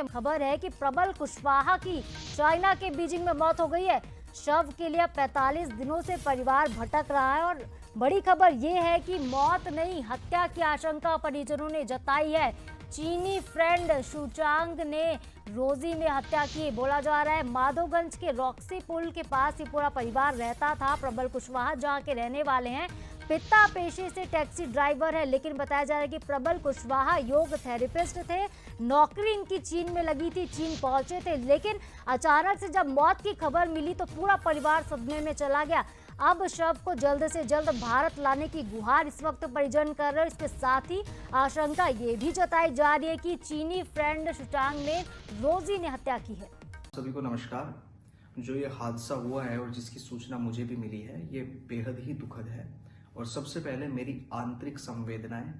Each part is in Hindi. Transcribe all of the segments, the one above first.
खबर है कि प्रबल कुशवाहा की चाइना के बीजिंग में मौत हो गई है। शव के लिए 45 दिनों से परिवार भटक रहा है और बड़ी खबर यह है कि मौत नहीं, हत्या की आशंका परिजनों ने जताई है। चीनी फ्रेंड शुचांग ने रोजी में हत्या की। बोला जा रहा है माधोगंज के रॉक्सी पुल के पास ये पूरा परिवार रहता था। प्रबल कुशवाहा जहां के रहने वाले हैं, पिता पेशे से टैक्सी ड्राइवर है, लेकिन बताया जा रहा है कि प्रबल कुशवाहा योग थेरेपिस्ट थे। नौकरी इनकी चीन में लगी थी, चीन पहुंचे थे, लेकिन अचानक से जब मौत की खबर मिली तो पूरा परिवार सदमे में चला गया। अब शव को जल्द से जल्द भारत लाने की गुहार इस वक्त परिजन कर रहे हैं। इसके साथ ही आशंका ये भी जताई जा रही है कि चीनी फ्रेंड शुचांग ने रोजी ने हत्या की है। सभी को नमस्कार। जो ये हादसा हुआ है और जिसकी सूचना मुझे भी मिली है, ये बेहद ही दुखद है और सबसे पहले मेरी आंतरिक संवेदनाएं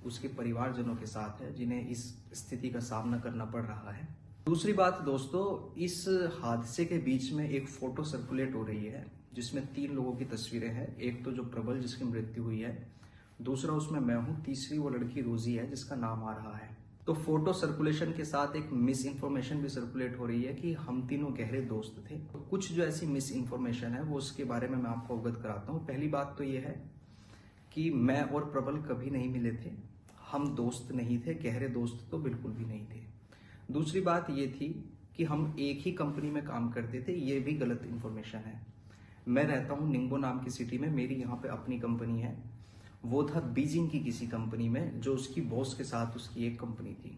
उसके परिवारजनों के साथ है जिन्हें इस स्थिति का सामना करना पड़ रहा है। दूसरी बात दोस्तों, इस हादसे के बीच में एक फोटो सर्कुलेट हो रही है जिसमें 3 लोगों की तस्वीरें हैं। एक तो जो प्रबल जिसकी मृत्यु हुई है, दूसरा उसमें मैं हूं, तीसरी वो लड़की रोजी है जिसका नाम आ रहा है। तो फोटो सर्कुलेशन के साथ एक मिस इन्फॉर्मेशन भी सर्कुलेट हो रही है कि हम तीनों गहरे दोस्त थे। तो कुछ जो ऐसी मिस इन्फॉर्मेशन है वो उसके बारे में मैं आपको अवगत कराता हूँ। पहली बात तो ये है कि मैं और प्रबल कभी नहीं मिले थे, हम दोस्त नहीं थे, गहरे दोस्त तो बिल्कुल भी नहीं थे। दूसरी बात ये थी कि हम एक ही कंपनी में काम करते थे, ये भी गलत इन्फॉर्मेशन है। मैं रहता हूँ निंगबो नाम की सिटी में, मेरी यहाँ पे अपनी कंपनी है, वो था बीजिंग की किसी कंपनी में जो उसकी बॉस के साथ उसकी एक कंपनी थी।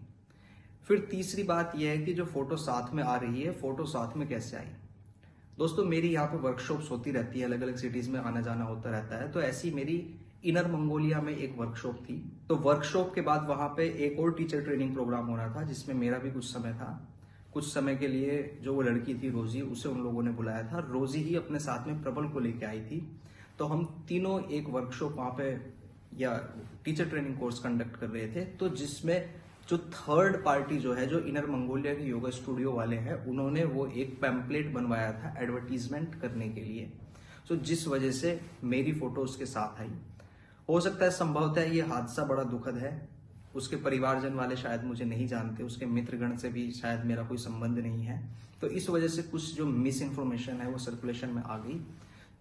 फिर तीसरी बात यह है कि जो फोटो साथ में आ रही है, फोटो साथ में कैसे आई। दोस्तों मेरी यहाँ पे वर्कशॉप्स होती रहती है, अलग अलग सिटीज में आना जाना होता रहता है। तो ऐसी मेरी इनर मंगोलिया में एक वर्कशॉप थी। तो वर्कशॉप के बाद वहां पे एक और टीचर ट्रेनिंग प्रोग्राम हो रहा था जिसमें मेरा भी कुछ समय था। कुछ समय के लिए जो वो लड़की थी रोजी, उसे उन लोगों ने बुलाया था। रोजी ही अपने साथ में प्रबल को लेके आई थी। तो हम तीनों एक वर्कशॉप वहां पे या टीचर ट्रेनिंग कोर्स कंडक्ट कर रहे थे। तो जिसमें जो थर्ड पार्टी जो है, जो इनर मंगोलिया के योगा स्टूडियो वाले हैं, उन्होंने वो एक पैम्पलेट बनवाया था एडवर्टीजमेंट करने के लिए। तो जिस वजह से मेरी फोटो उसके साथ आई। हो सकता है संभवतः ये हादसा बड़ा दुखद है। उसके परिवारजन वाले शायद मुझे नहीं जानते, उसके मित्रगण से भी शायद मेरा कोई संबंध नहीं है। तो इस वजह से कुछ जो मिस इन्फॉर्मेशन है वो सर्कुलेशन में आ गई।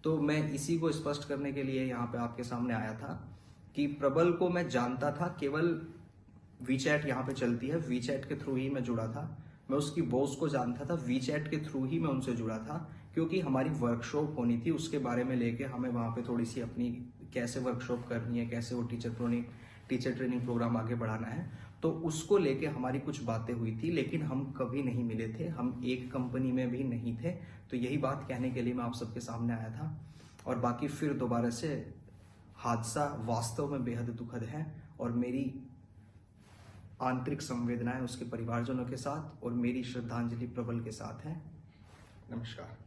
तो मैं इसी को स्पष्ट करने के लिए यहाँ पे आपके सामने आया था कि प्रबल को मैं जानता था, केवल वीचैट यहाँ पे चलती है, वीचैट के थ्रू ही मैं जुड़ा था। मैं उसकी बॉस को जानता था, वीचैट के थ्रू ही मैं उनसे जुड़ा था, क्योंकि हमारी वर्कशॉप होनी थी। उसके बारे में लेके हमें वहां पे थोड़ी सी अपनी कैसे वर्कशॉप करनी है, कैसे वो टीचर ट्रेनिंग प्रोग्राम आगे बढ़ाना है, तो उसको लेके हमारी कुछ बातें हुई थी। लेकिन हम कभी नहीं मिले थे, हम एक कंपनी में भी नहीं थे। तो यही बात कहने के लिए मैं आप सबके सामने आया था। और बाकी फिर दोबारा से हादसा वास्तव में बेहद दुखद है और मेरी आंतरिक संवेदनाएं उसके परिवारजनों के साथ और मेरी श्रद्धांजलि प्रबल के साथ है। नमस्कार।